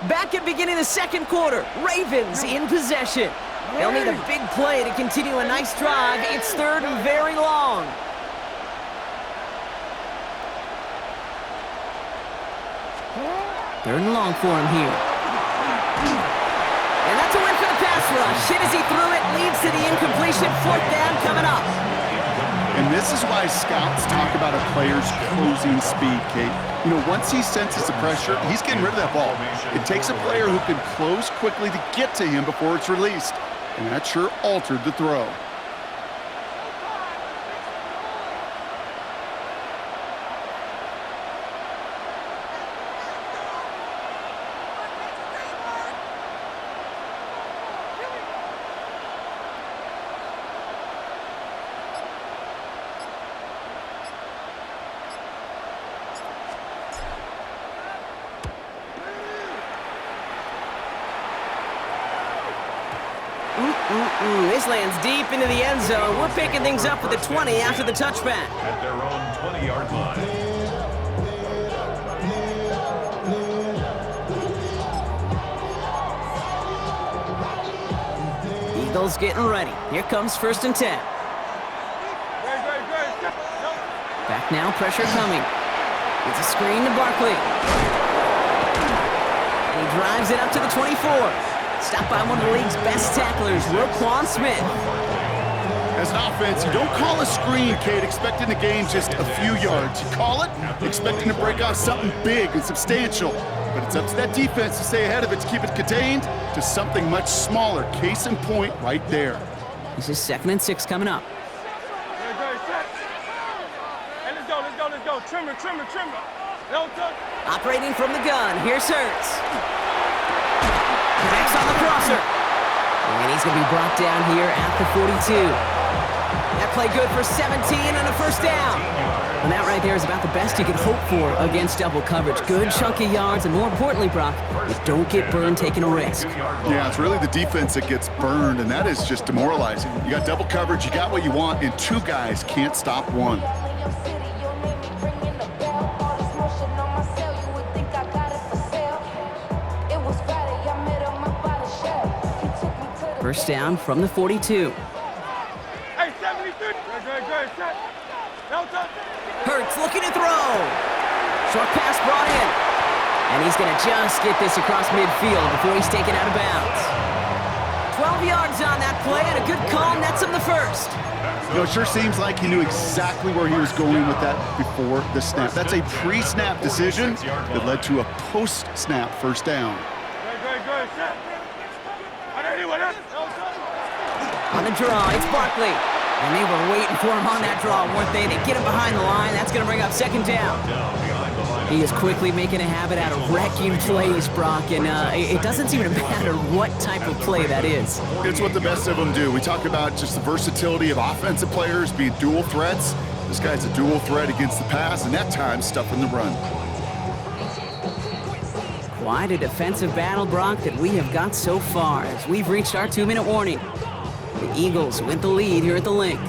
Back at beginning of the second quarter, Ravens in possession. They'll need a big play to continue a nice drive. It's third and very long. Third and long for him here. And that's a win for the pass rush. Hit as he threw it, leads to the incompletion. Fourth down coming up. And this is why scouts talk about a player's closing speed, Kate. You know, once he senses the pressure, he's getting rid of that ball. It takes a player who can close quickly to get to him before it's released. And that sure altered the throw. This lands deep into the end zone. We're picking things up with the 20 after the touchback. At their own 20-yard line. Eagles getting ready. Here comes 1st and 10. Back now, pressure coming. It's a screen to Barkley. And he drives it up to the 24. Stopped by one of the league's best tacklers, Roquan Smith. As an offense, you don't call a screen, Kate, expecting to gain just a few yards. You call it expecting to break off something big and substantial. But it's up to that defense to stay ahead of it, to keep it contained to something much smaller. Case in point right there. This is 2nd and 6 coming up. Hey, let's go. Trimmer. Operating from the gun, here's Hurts. Connects on the crosser. And he's going to be brought down here at the 42. That play good for 17 and a first down. And that right there is about the best you can hope for against double coverage. Good chunky yards, and more importantly, Brock, you don't get burned taking a risk. Yeah, it's really the defense that gets burned, and that is just demoralizing. You got double coverage, you got what you want, and two guys can't stop one. First down from the 42. Hey, 73. Hurts looking to throw. Short pass brought in. And he's going to just get this across midfield before he's taken out of bounds. 12 yards on that play, and a good call nets him the first. You know, it sure seems like he knew exactly where he was going with that before the snap. That's a pre-snap decision that led to a post-snap first down. On the draw, it's Barkley. And they were waiting for him on that draw, weren't they? They get him behind the line. That's going to bring up 2nd down. He is quickly making a habit out of wrecking plays, Brock, and it doesn't seem to matter what type of play that is. It's what the best of them do. We talk about just the versatility of offensive players being dual threats. This guy's a dual threat against the pass, and that time stuffing the run. Quite a defensive battle, Brock, that we have got so far as we've reached our 2-minute warning. The Eagles with the lead here at the Link.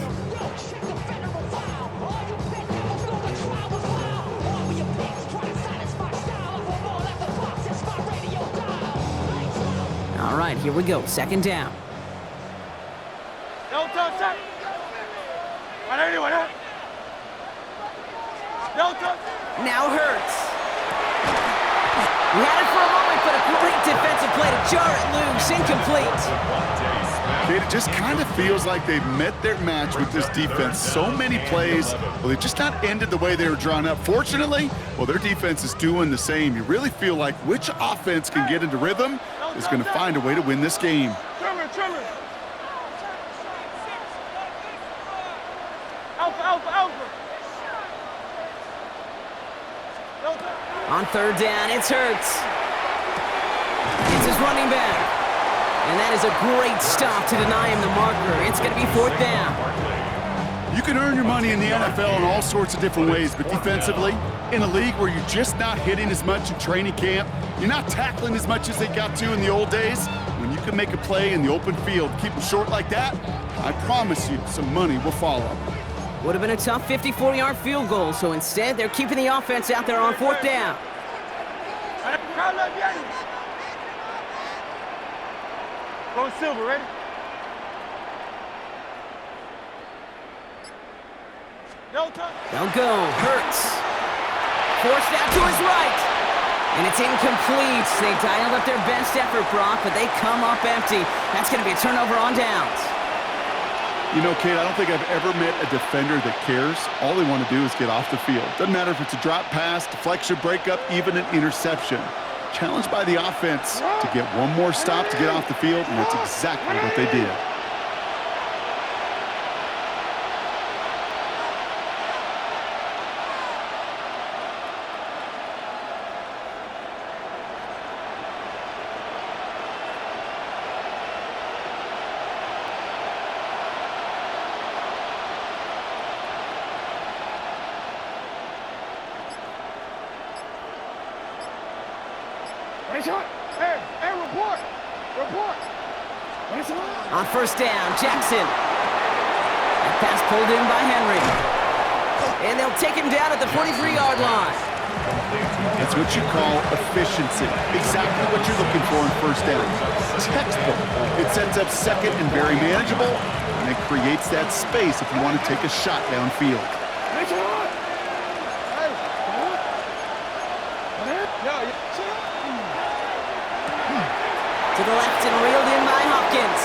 All right, here we go. 2nd down. Now Hurts. We had it for a moment, but a great defensive play to jar it loose. Incomplete. Kate, it just kind of feels like they've met their match with this defense. So many plays, well, they've just not ended the way they were drawn up. Fortunately, well, their defense is doing the same. You really feel like which offense can get into rhythm is going to find a way to win this game. Trimmer. Alpha. On 3rd down, it's Hurts. It's his running back. And that is a great stop to deny him the marker. It's going to be 4th down. You can earn your money in the NFL in all sorts of different ways, but defensively, in a league where you're just not hitting as much in training camp, you're not tackling as much as they got to in the old days, when you can make a play in the open field, keep them short like that, I promise you some money will follow. Would have been a tough 54-yard field goal, so instead they're keeping the offense out there on 4th down. Go silver, ready? No touch. They'll go. Hurts. Forced out to his right. And it's incomplete. They dialed up their best effort, Brock, but they come up empty. That's going to be a turnover on downs. You know, Kate, I don't think I've ever met a defender that cares. All they want to do is get off the field. Doesn't matter if it's a drop pass, deflection, breakup, even an interception. Challenged by the offense to get one more stop to get off the field, and that's exactly what they did. Hey, report. On first down, Jackson. That pass pulled in by Henry. And they'll take him down at the 43-yard line. That's what you call efficiency. Exactly what you're looking for in first down. Textbook. It sets up second and very manageable, and it creates that space if you want to take a shot downfield. To the left and reeled in by Hopkins.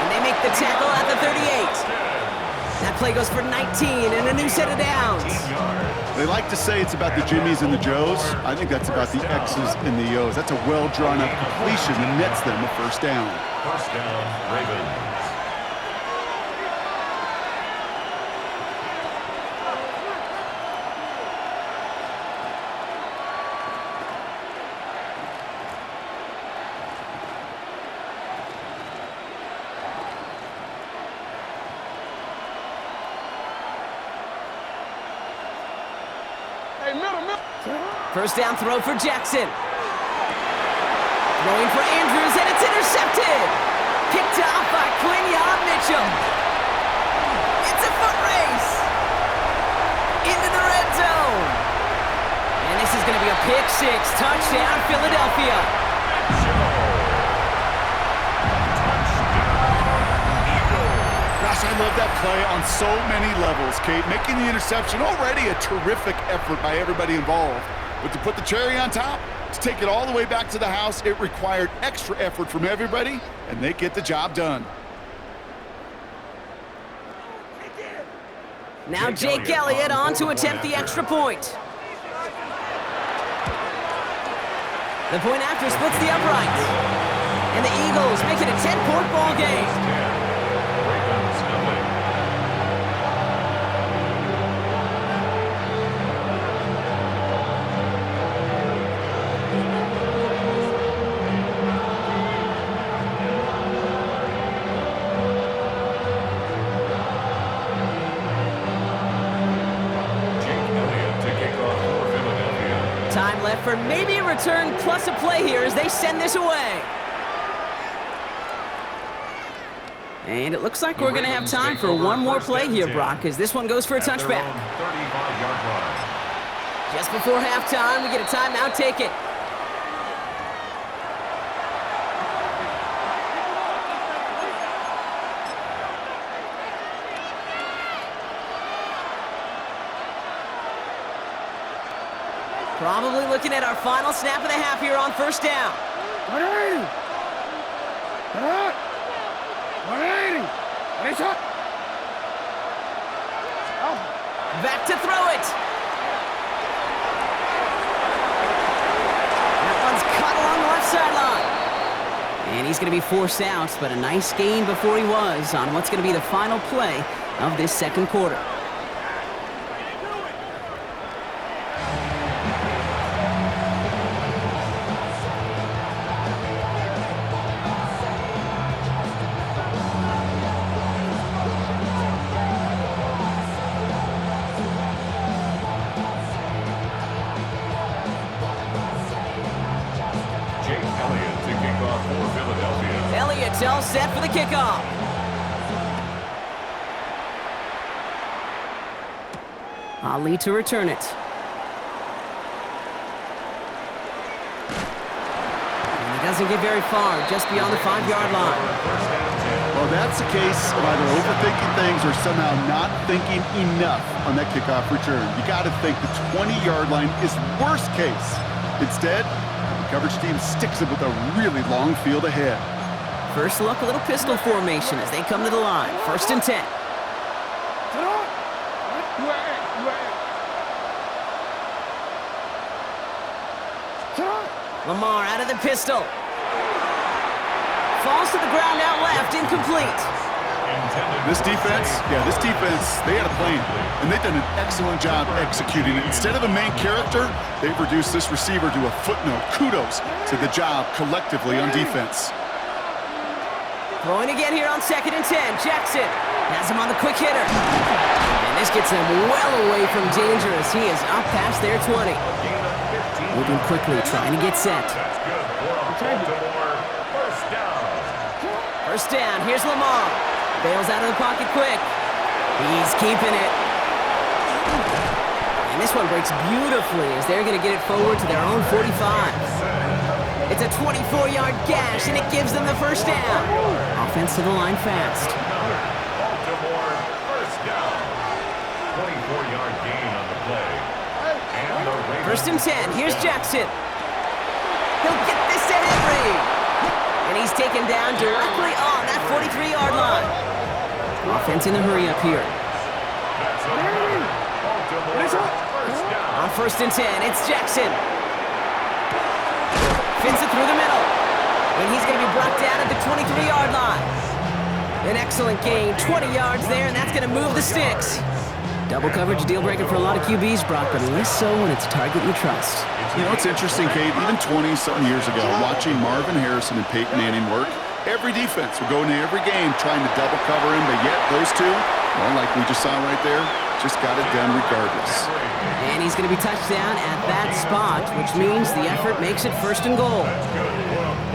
And they make the tackle at the 38. That play goes for 19 and a new set of downs. They like to say it's about the Jimmies and the Joes. I think that's about the X's and the O's. That's a well-drawn-up completion that nets them a first down. First down, Ravens. First down throw for Jackson. Throwing for Andrews, and it's intercepted. Picked off by Quinion Mitchell. It's a foot race. Into the red zone. And this is going to be a pick six. Touchdown, Philadelphia. Gosh, I love that play on so many levels, Kate. Making the interception, already a terrific effort by everybody involved. But to put the cherry on top, to take it all the way back to the house, it required extra effort from everybody, and they get the job done. Now Jake Elliott on to attempt the extra point. The point after splits the uprights. And the Eagles make it a 10-point ball game. Time left for maybe a return plus a play here as they send this away. And it looks like we're going to have time for one more play here, Brock, as this one goes for a touchback. 35-yard line. Just before halftime, we get a timeout. Take it. Probably looking at our final snap of the half here on first down. 180. Back to throw it. That one's caught along the left sideline. And he's going to be forced out, but a nice gain before he was on what's going to be the final play of this second quarter. Elliott's all set for the kickoff. Ali to return it. And he does doesn't get very far, just beyond the 5-yard line. Well, that's the case of either overthinking things or somehow not thinking enough on that kickoff return. You got to think the 20-yard line is worst case. Instead, the coverage team sticks it with a really long field ahead. First look, a little pistol formation as they come to the line. 1st and 10. Lamar out of the pistol. Falls to the ground out left, incomplete. This defense, they had a plan, and they've done an excellent job executing it. Instead of a main character, they've reduced this receiver to a footnote. Kudos to the job collectively on defense. Throwing again here on 2nd and 10. Jackson has him on the quick hitter. And this gets him well away from dangerous. He is up past their 20. Moving quickly, trying to get set. First down, here's Lamar. Bails out of the pocket quick. He's keeping it. And this one breaks beautifully as they're going to get it forward to their own 45. It's a 24-yard gash, and it gives them the first down. Offense to the line fast. Baltimore, first down. 24-yard gain on the play. And the Ravens. 1st and 10, here's Jackson. He'll get this to Henry. And he's taken down directly on that 43-yard line. Offense in a hurry up here. On 1st and 10, it's Jackson. Fits it through the middle. And he's going to be brought down at the 23-yard line. An excellent gain, 20 yards there, and that's going to move the sticks. Double coverage, deal breaker for a lot of QBs, Brock, but less so when it's a target you trust. You know, it's interesting, Kate, even 20-something years ago, watching Marvin Harrison and Peyton Manning work, every defense would go into every game trying to double cover him, but yet those two, well, like we just saw right there, just got it done regardless. And he's going to be touched down at that spot, which means the effort makes it 1st and goal.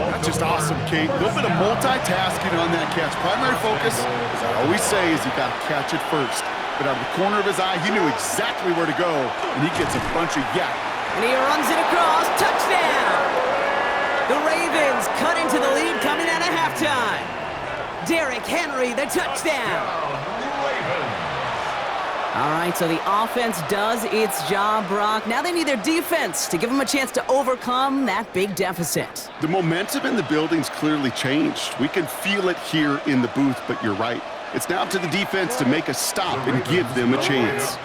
That's just awesome, Kate. A little bit of multitasking on that catch. Primary focus, as I always say, is you got to catch it first. But out of the corner of his eye, he knew exactly where to go, and he gets a bunch of yak. And he runs it across. Touchdown! The Ravens cut into the lead coming out of halftime. Derrick Henry, the touchdown. All right, so the offense does its job, Brock. Now they need their defense to give them a chance to overcome that big deficit. The momentum in the building's clearly changed. We can feel it here in the booth, but you're right. It's now up to the defense to make a stop and give them a chance.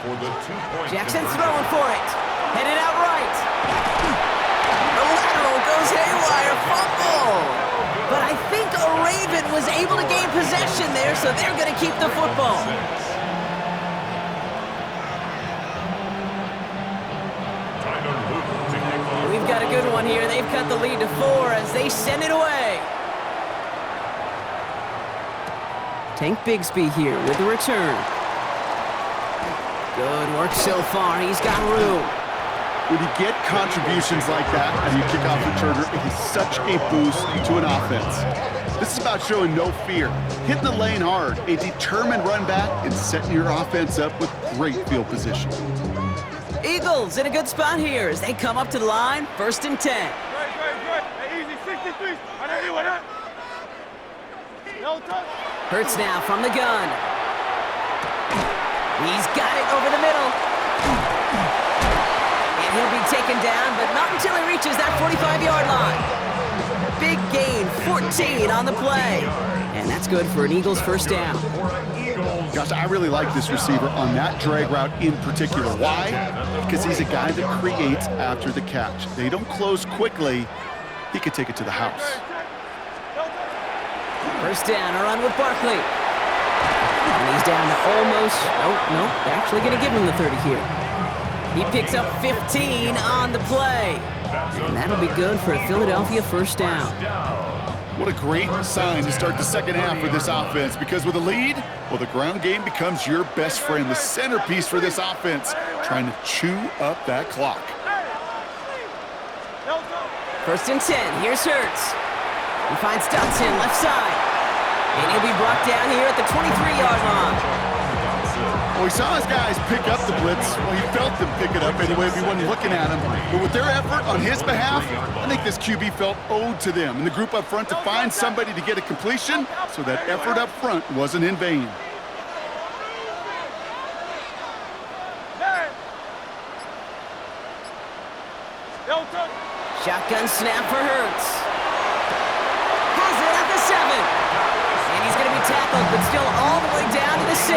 Jackson's throwing for it. Headed out right. The lateral goes haywire. Fumble. But I think a Raven was able to gain possession there, so they're going to keep the football. We've got a good one here. They've cut the lead to 4 as they send it away. Tank Bigsby here with the return. Good work so far. He's got room. When you get contributions like that and you kick off returner, it is such a boost to an offense. This is about showing no fear, hitting the lane hard, a determined run back, and setting your offense up with great field position. Eagles in a good spot here as they come up to the line. 1st and 10. Good. Hey, easy, 63. No touch. Hurts now from the gun. He's got it over the middle. And he'll be taken down, but not until he reaches that 45-yard line. Big gain, 14 on the play. And that's good for an Eagles first down. Gosh, I really like this receiver on that drag route in particular. Why? Because he's a guy that creates after the catch. They don't close quickly. He could take it to the house. First down, a run with Barkley. And he's down to almost, nope, they're actually going to give him the 30 here. He picks up 15 on the play. And that'll be good for a Philadelphia first down. What a great sign to start the second half for this offense, because with a lead, well, the ground game becomes your best friend, the centerpiece for this offense, trying to chew up that clock. 1st and 10, here's Hurts. He finds Dotson left side. And he'll be brought down here at the 23-yard line. Well, he saw his guys pick up the blitz. Well, he felt them pick it up anyway if he wasn't looking at him. But with their effort on his behalf, I think this QB felt owed to them and the group up front to find somebody to get a completion, so that effort up front wasn't in vain. Shotgun snap for Hurts. Has it at the 7. And he's going to be tackled, but still all the way down to the 6.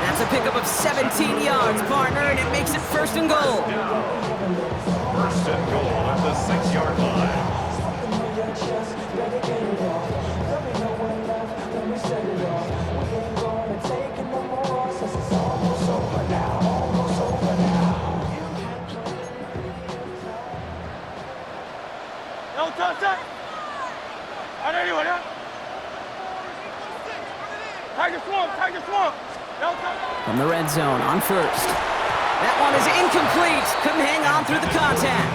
That's a pickup of 17 yards, partner, and it makes it 1st and goal. 1st and goal at the 6-yard line. From the red zone on 1st. That one is incomplete. Couldn't hang on through the contact.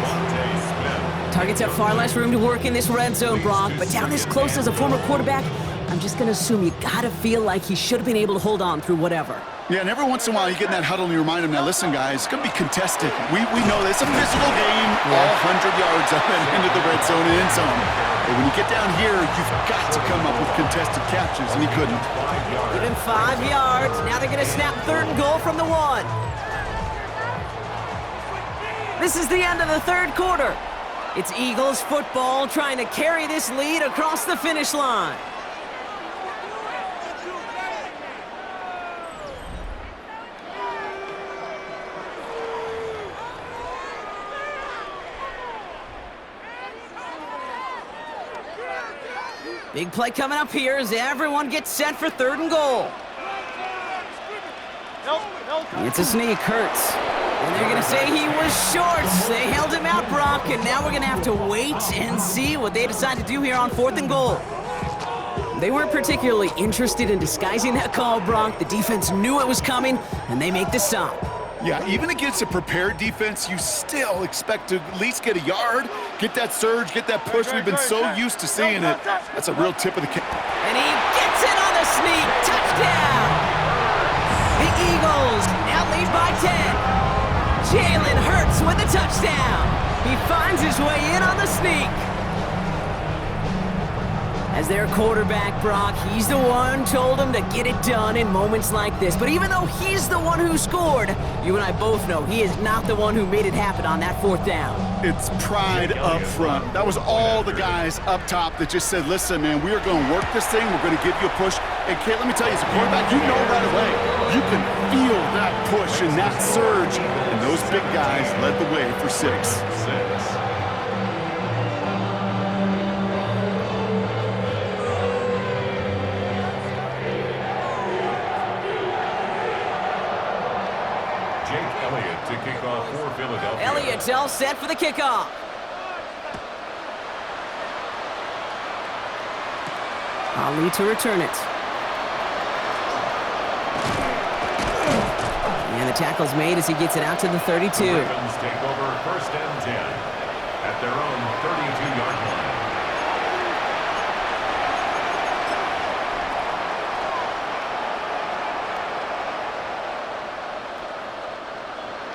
Targets have far less room to work in this red zone, Brock, but down this close as a former quarterback, I'm just going to assume you got to feel like he should have been able to hold on through whatever. Yeah, and every once in a while you get in that huddle and you remind him, now listen, guys, it's going to be contested. We know that it's a physical game, all 100 yards up and into the red zone and end zone. But when you get down here, you've got to come up with contested catches, and he couldn't. Give him 5 yards. Now they're going to snap 3rd and goal from the 1. This is the end of the 3rd quarter. It's Eagles football trying to carry this lead across the finish line. Big play coming up here as everyone gets set for 3rd and goal. It's a sneak, Hurts. And they're going to say he was short. They held him out, Brock, and now we're going to have to wait and see what they decide to do here on 4th and goal. They weren't particularly interested in disguising that call, Brock. The defense knew it was coming, and they make the stop. Yeah, even against a prepared defense, you still expect to at least get a yard, get that surge, get that push. We've been so used to seeing it. That's a real tip of the cap. And he gets it on the sneak. Touchdown! The Eagles now lead by 10. Jalen Hurts with a touchdown. He finds his way in on the sneak. As their quarterback, Brock, he's the one told him to get it done in moments like this. But even though he's the one who scored, you and I both know he is not the one who made it happen on that 4th down. It's pride up front. That was all the guys up top that just said, listen, man, we are going to work this thing. We're going to give you a push. And, Kate, let me tell you, as a quarterback, you know right away. You can feel that push and that surge. And those big guys led the way for 6. To kick off for Philadelphia. Elliott's all set for the kickoff. Ali to return it. And the tackle's made as he gets it out to the 32. The Ravens take over 1st and 10 at their own 32-yard line.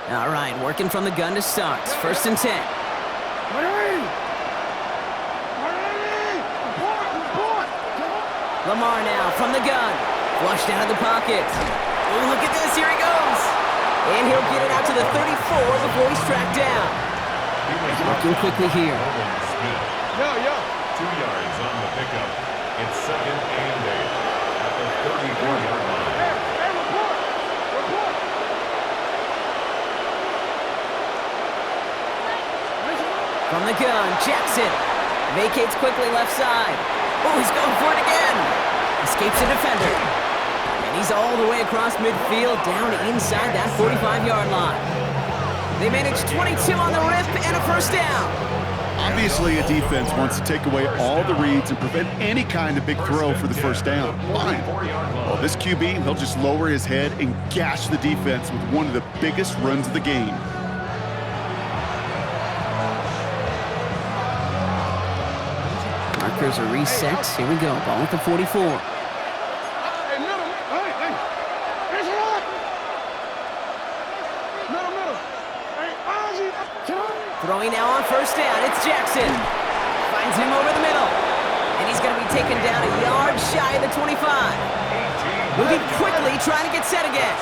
All right, working from the gun to start. 1st and 10. Lamar now from the gun. Flushed out of the pocket. Oh, look at this. Here he goes. And he'll get it out to the 34 before he's tracked down. Working quickly here. 2 yards on the pickup. It's 2nd and 8 at the 34-yard line. From the gun, Jackson. Vacates quickly left side. Oh, he's going for it again. Escapes a defender. And he's all the way across midfield, down inside that 45-yard line. They manage 22 on the rip and a 1st down. Obviously, a defense wants to take away all the reads and prevent any kind of big throw for the 1st down. Fine. Well, this QB, he'll just lower his head and gash the defense with one of the biggest runs of the game. Markers are reset. Here we go. Ball at the 44. Throwing now on first down. It's Jackson. Finds him over the middle. And he's going to be taken down a yard shy of the 25. Moving quickly, trying to get set again.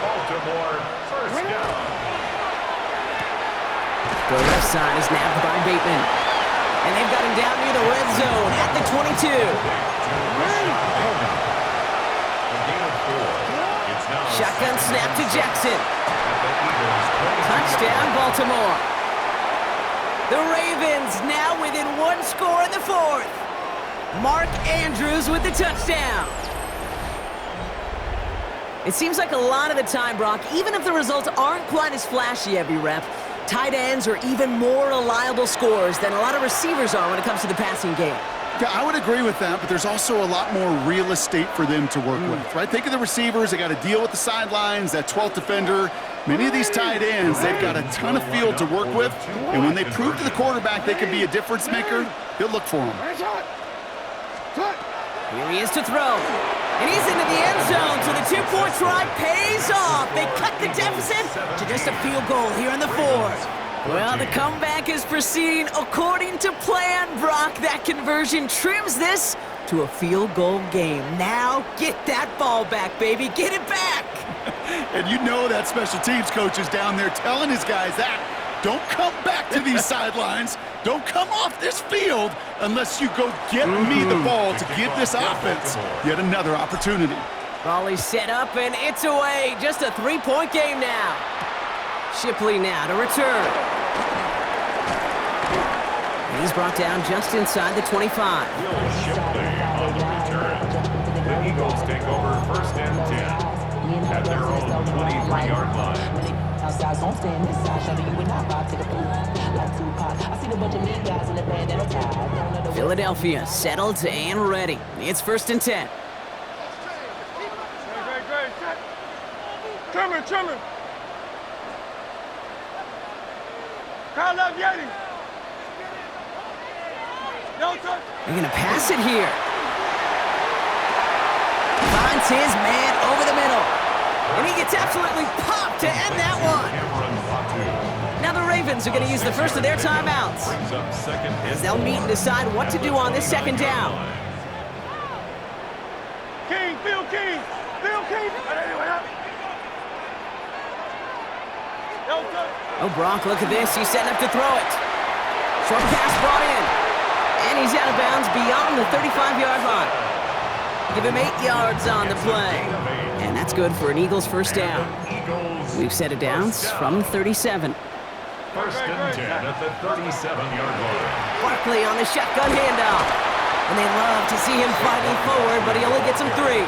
Baltimore, first down. The left side is nabbed by Bateman. And they've got him down near the red zone at the 22. Shotgun snap to Jackson. Touchdown, Baltimore. The Ravens now within one score in the fourth. Mark Andrews with the touchdown. It seems like a lot of the time, Brock, even if the results aren't quite as flashy every rep, tight ends are even more reliable scorers than a lot of receivers are when it comes to the passing game. Yeah, I would agree with that, but there's also a lot more real estate for them to work with, right? Think of the receivers. They got to deal with the sidelines, that 12th defender. Many of these tight ends, they've got a ton of field to work with, and when they prove to the quarterback they can be a difference maker, he'll look for them. Here he is to throw. And he's into the end zone, so the two-point try pays off. They cut the deficit to just a field goal here in the fourth. Well, the comeback is proceeding according to plan, Brock. That conversion trims this to a field goal game. Now, get that ball back, baby. Get it back. And you know that special teams coach is down there telling his guys that. Don't come back to these sidelines. Don't come off this field unless you go get me the ball to give this offense yet another opportunity. Ball is set up, and it's away. Just a three-point game now. Shipley now to return. And he's brought down just inside the 25. Will Shipley on the return. The Eagles take over first and 10 at their own 23-yard line. Philadelphia settled and ready. It's first and 10. Great. Trimming. Kyle left Yeti. No touch. They're going to pass it here. Finds his man over the middle. And he gets absolutely popped to end that one. Now the Ravens are going to use the first of their timeouts, as they'll meet and decide what to do on this second down. Bill King. No touch. Oh, Brock, look at this. He's setting up to throw it. Short pass brought in. And he's out of bounds beyond the 35-yard line. Give him 8 yards on the play. And that's good for an Eagles first down. We've set it down from 37. First and 10 at the 37-yard line. Barkley on the shotgun handoff. And they love to see him fighting forward, but he only gets him 3.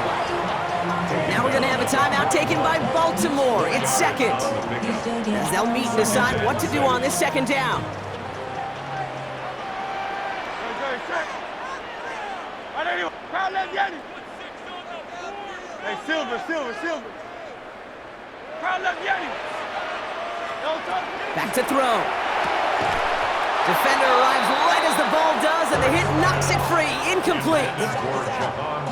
Now we're going to have a timeout taken by Baltimore. It's second, as they'll meet and decide what to do on this second down. Crowd left Yeti. Hey, Silver. Crowd left Yeti. No touch. Back to throw. Defender arrives right as the ball does, and the hit knocks it free. Incomplete.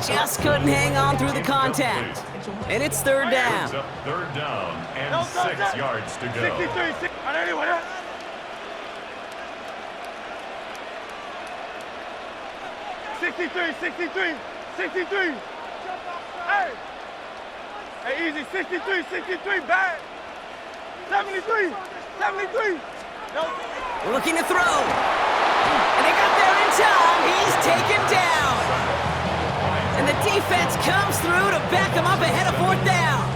Just couldn't hang on through the contact. And it's third down. Third down and 6 yards to go. 63. Hey, easy. 63, bad. 73. No. Looking to throw. And they got there in time. He's taken down. And the defense comes through to back him up ahead of fourth down.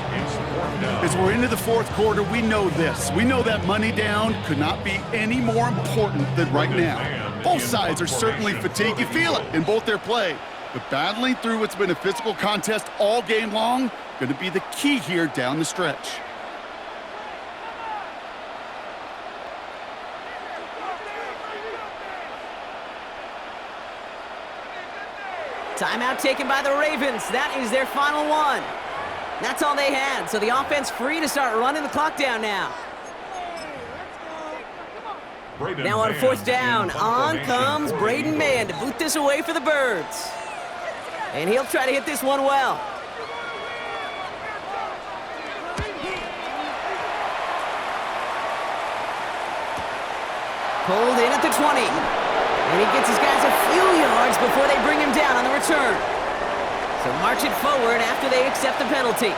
As we're into the fourth quarter, we know this. We know that money down could not be any more important than right now. Both sides are certainly fatigued. You feel it in both their play. But battling through what's been a physical contest all game long, going to be the key here down the stretch. Timeout taken by the Ravens. That is their final one. That's all they had, so the offense free to start running the clock down now. Now on fourth down, on comes Braden Mann to boot this away for the Birds. And he'll try to hit this one well. Pulled in at the 20. And he gets his guys a few yards before they bring him down on the return. So march it forward after they accept the penalty.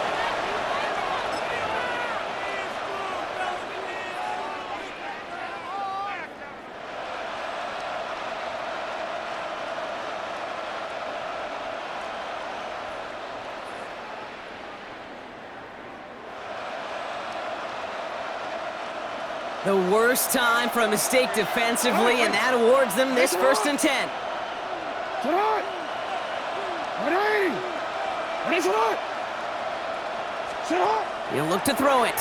The worst time for a mistake defensively, and that awards them this 1st and 10. He'll look to throw it.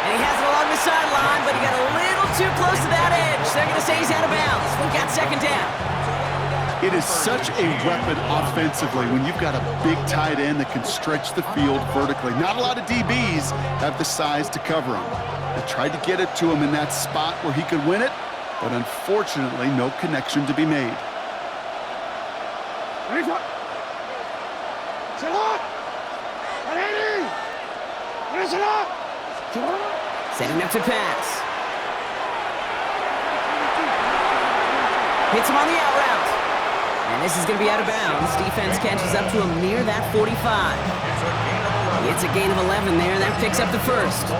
And he has it along the sideline, but he got a little too close to that edge. They're going to say he's out of bounds. We've got 2nd down. It is such a weapon offensively when you've got a big tight end that can stretch the field vertically. Not a lot of DBs have the size to cover him. They tried to get it to him in that spot where he could win it, but unfortunately, no connection to be made. Setting up to pass. Hits him on the out route. And this is going to be out of bounds. Defense catches up to him near that 45. It's a gain of 11 there. That picks up the 1st.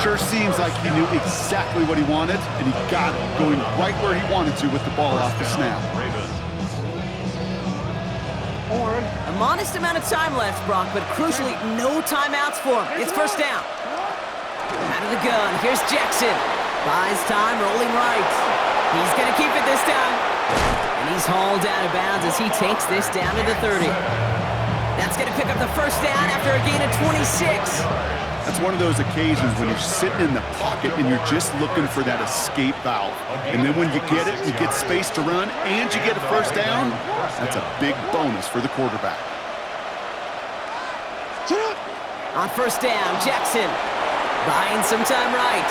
Sure seems like he knew exactly what he wanted, and he got it, going right where he wanted to with the ball off the snap. A modest amount of time left, Brock, but crucially, no timeouts for him. It's 1st down. Out of the gun, here's Jackson. Buys time, rolling right. He's going to keep it this time. And he's hauled out of bounds as he takes this down to the 30. That's going to pick up the 1st down after a gain of 26. That's one of those occasions when you're sitting in the pocket and you're just looking for that escape valve. And then when you get it, you get space to run, and you get a 1st down, that's a big bonus for the quarterback. On 1st down, Jackson buying some time right.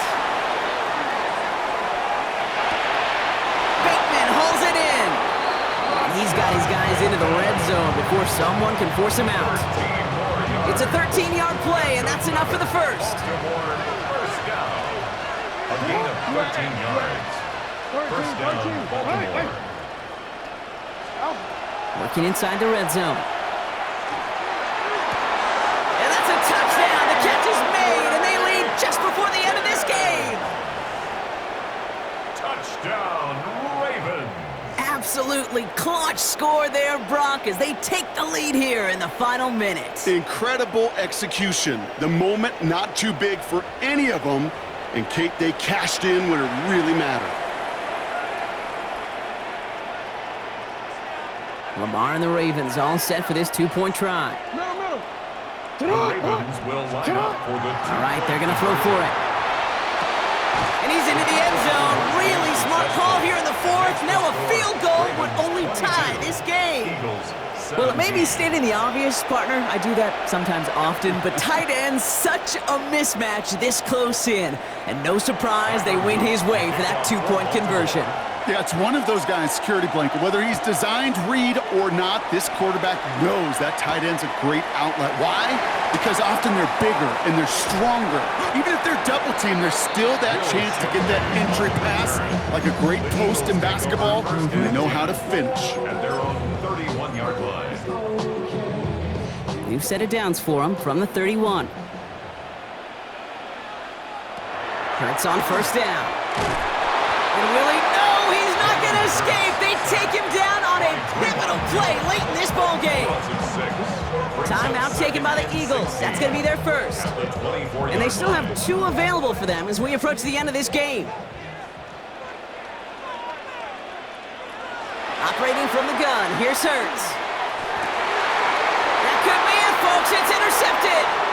Bateman hauls it in. And he's got his guys into the red zone before someone can force him out. It's a 13-yard play, and that's enough for the 1st. First down. A gain of 13 yards. 1st down, Baltimore. Working inside the red zone. And that's a touchdown. The catch is made, and they lead just before the end of this game. Touchdown, Ravens. Absolutely clutch score there, Brock, as they take the lead here in the final minute. Incredible execution. The moment not too big for any of them, and Kate, they cashed in when it really mattered. Lamar and the Ravens all set for this 2-point try. The Ravens will line up for the All right, they're going to throw for it. And he's into the end zone. Really smart call here in the 4th. Now a field goal would only tie this game. Well, it may be stating the obvious, partner. I do that sometimes often, but tight ends, such a mismatch this close in. And no surprise, they win his way for that 2-point conversion. Yeah, it's one of those guys' security blanket. Whether he's designed read or not, this quarterback knows that tight end's a great outlet. Why? Because often they're bigger and they're stronger. Even if they're double teamed, there's still that chance to get that entry pass, like a great post in basketball, and they know how to finish. at their own 31-yard line. New set of downs for him from the 31. Hurts on 1st down. And Willie, no, he's not going to escape. They take him down on a pivotal play late in this ball game. Timeout taken by the Eagles. That's going to be their 1st. And they still have 2 available for them as we approach the end of this game. Operating from the gun, here's Hurts. That could be it, folks. It's intercepted.